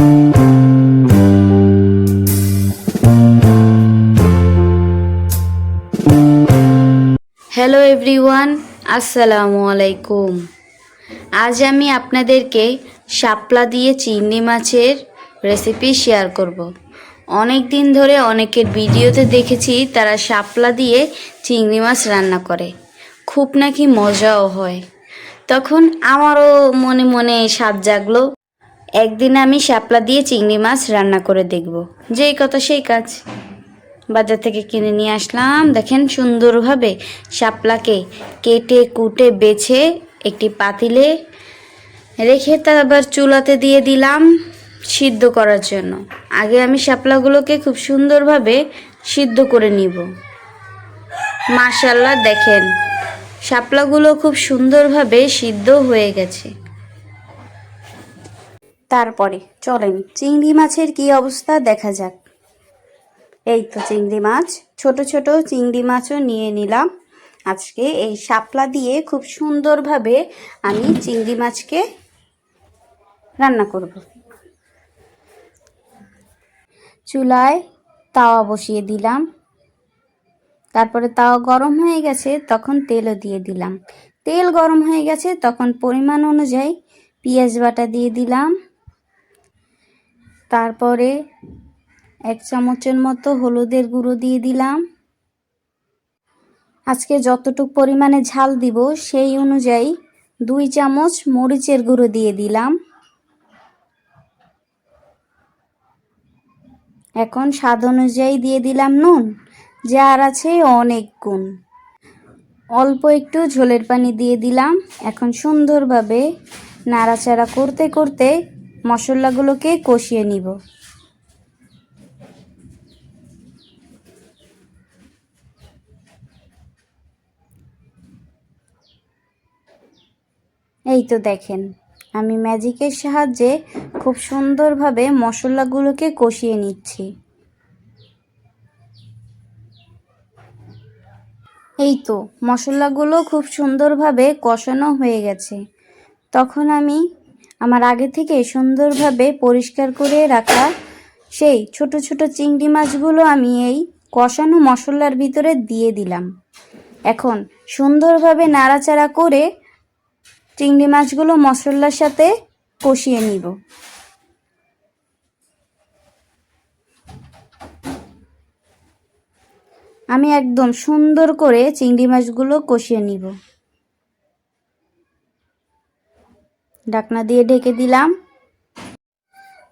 Hello everyone, আসসালামু আলাইকুম। আজ আমি আপনাদেরকে শাপলা দিয়ে চিংড়ি মাছের রেসিপি শেয়ার করব। অনেক দিন ধরে অনেকের ভিডিওতে দেখেছি তারা শাপলা দিয়ে চিংড়ি মাছ রান্না করে, খুব নাকি মজাও হয়। তখন আমারও মনে মনে স্বাদ জাগলো, একদিন আমি শাপলা দিয়ে চিংড়ি মাছ রান্না করে দেখব। যেই কথা সেই কাজ, বাজার থেকে কিনে নিয়ে আসলাম। দেখেন সুন্দরভাবে শাপলাকে কেটে কুটে বেছে একটি পাতিলে রেখে তারপর চুলাতে দিয়ে দিলাম সিদ্ধ করার জন্য। আগে আমি শাপলাগুলোকে খুব সুন্দরভাবে সিদ্ধ করে নিব। মাশাআল্লাহ, দেখেন শাপলাগুলো খুব সুন্দরভাবে সিদ্ধ হয়ে গেছে। তারপরে চলেন চিংড়ি মাছের কি অবস্থা দেখা যাক। এই তো চিংড়ি মাছ, ছোট ছোট চিংড়ি মাছও নিয়ে নিলাম। আজকে এই শাপলা দিয়ে খুব সুন্দরভাবে আমি চিংড়ি মাছকে রান্না করব। চুলায় তাওয়া বসিয়ে দিলাম, তারপরে তাওয়া গরম হয়ে গেছে তখন তেলও দিয়ে দিলাম। তেল গরম হয়ে গেছে তখন পরিমাণ অনুযায়ী পেঁয়াজ বাটা দিয়ে দিলাম। তারপরে 1 চামচের মতো হলুদের গুঁড়ো দিয়ে দিলাম। আজকে যতটুকু পরিমাণে ঝাল দিব সেই অনুযায়ী 2 চামচ মরিচের গুঁড়ো দিয়ে দিলাম। এখন স্বাদ অনুযায়ী দিয়ে দিলাম নুন, যার আছে অনেক গুণ। অল্প একটু ঝোলের পানি দিয়ে দিলাম। এখন সুন্দরভাবে নাড়াচাড়া করতে করতে মশলাগুলোকে কষিয়ে নিব। এই তো দেখেন আমি ম্যাজিকের সাহায্যে খুব সুন্দরভাবে মশলাগুলোকে কষিয়ে নিচ্ছি। এই তো মশলাগুলো খুব সুন্দরভাবে কষানো হয়ে গেছে। তখন আমি আমার আগে থেকে সুন্দরভাবে পরিষ্কার করে রাখা সেই ছোট ছোট চিংড়ি মাছগুলো আমি এই কষানো মশলার ভিতরে দিয়ে দিলাম। এখন সুন্দরভাবে নাড়াচাড়া করে চিংড়ি মাছগুলো মশলার সাথে কষিয়ে নিব। আমি একদম সুন্দর করে চিংড়ি মাছগুলো কষিয়ে নিব। ঢাকনা দিয়ে ঢেকে দিলাম।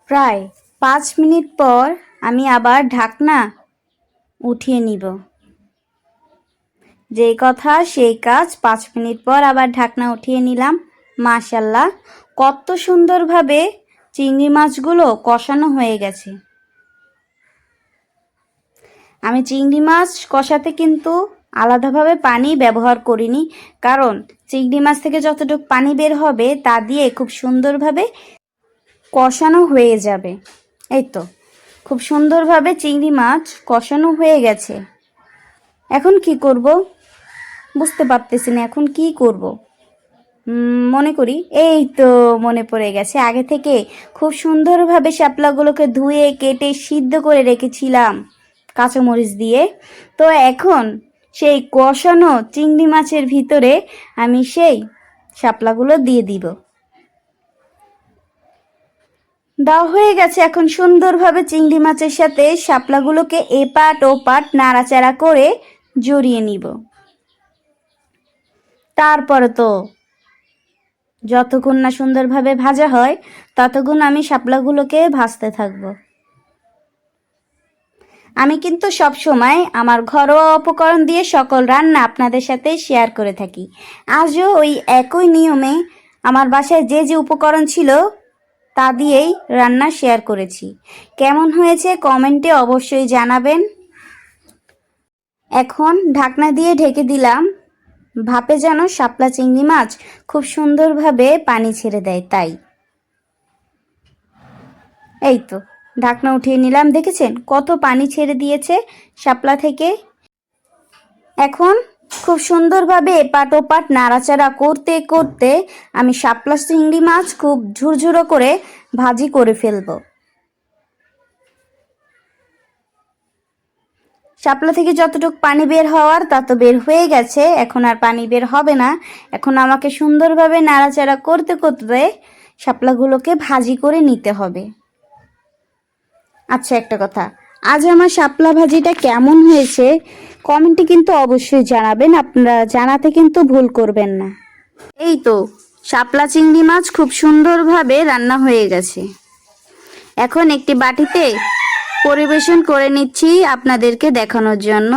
প্রায় 5 মিনিট পর আমি আবার ঢাকনা উঠিয়ে নিব। যেই কথা সেই কাজ, 5 মিনিট পর আবার ঢাকনা উঠিয়ে নিলাম। মাশাআল্লাহ, কত সুন্দরভাবে চিংড়ি মাছগুলো কষানো হয়ে গেছে। আমি চিংড়ি মাছ কষাতে কিন্তু আলাদাভাবে পানি ব্যবহার করিনি, কারণ চিংড়ি মাছ থেকে যতটুকু পানি বের হবে তা দিয়ে খুব সুন্দরভাবে কষানো হয়ে যাবে। এই তো খুব সুন্দরভাবে চিংড়ি মাছ কষানো হয়ে গেছে। এখন কি করব বুঝতে পারতেছি না, এখন কি করব। মনে করি, এই তো মনে পড়ে গেছে, আগে থেকে খুব সুন্দরভাবে শাপলাগুলোকে ধুয়ে কেটে সিদ্ধ করে রেখেছিলাম কাঁচামরিচ দিয়ে। তো এখন সেই কষানো চিংড়ি মাছের ভিতরে আমি সেই শাপলাগুলো দিয়ে দিব। দেওয়া হয়ে গেছে। এখন সুন্দরভাবে চিংড়ি মাছের সাথে শাপলাগুলোকে এপাট ওপাট নাড়াচাড়া করে জড়িয়ে নিব। তারপরে তো যতক্ষণ না সুন্দরভাবে ভাজা হয় ততক্ষণ আমি শাপলাগুলোকে ভাজতে থাকব। আমি কিন্তু সব সময় আমার ঘরোয়া উপকরণ দিয়ে সকল রান্না আপনাদের সাথে শেয়ার করে থাকি। আজও ওই একই নিয়মে আমার বাসায় যে যে উপকরণ ছিল তা দিয়েই রান্না শেয়ার করেছি। কেমন হয়েছে কমেন্টে অবশ্যই জানাবেন। এখন ঢাকনা দিয়ে ঢেকে দিলাম, ভাপে যেন শাপলা চিংড়ি মাছ খুব সুন্দরভাবে পানি ছেড়ে দেয় তাই। এই তো ঢাকনা উঠিয়ে নিলাম, দেখেছেন কত পানি ছেড়ে দিয়েছে শাপলা থেকে। এখন খুব সুন্দরভাবে এপাট ওপাট নাড়াচাড়া করতে করতে আমি শাপলা চিংড়ি মাছ খুব ঝুরঝুরো করে ভাজি করে ফেলবো। শাপলা থেকে যতটুকু পানি বের হওয়ার তা তো বের হয়ে গেছে, এখন আর পানি বের হবে না। এখন আমাকে সুন্দরভাবে নাড়াচাড়া করতে করতে শাপলাগুলোকে ভাজি করে নিতে হবে। আচ্ছা, একটা কথা, আজ আমার শাপলা ভাজিটা কেমন হয়েছে কমেন্টে কিন্তু অবশ্যই জানাবেন, আপনারা জানাতে কিন্তু ভুল করবেন না। এই তো শাপলা চিংড়ি মাছ খুব সুন্দরভাবে রান্না হয়ে গেছে। এখন একটি বাটিতে পরিবেশন করে নিচ্ছি আপনাদেরকে দেখানোর জন্য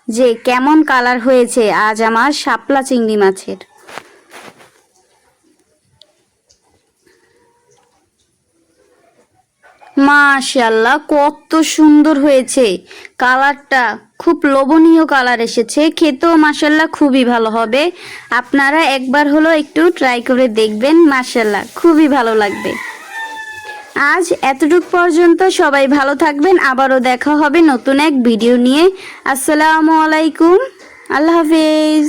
যে কেমন কালার হয়েছে আজ আমার শাপলা চিংড়ি মাছের। মাশাআল্লাহ, কত সুন্দর হয়েছে, কালারটা খুব লোভনীয় কালার এসেছে, খেতেও মাশাআল্লাহ খুবই ভালো হবে। আপনারা একবার হলো একটু ট্রাই করে দেখবেন, মাশাআল্লাহ খুবই ভালো লাগবে। আজ এতটুকু পর্যন্ত, সবাই ভালো থাকবেন, আবারও দেখা হবে নতুন এক ভিডিও নিয়ে। আসসালামু আলাইকুম, আল্লাহ হাফেজ।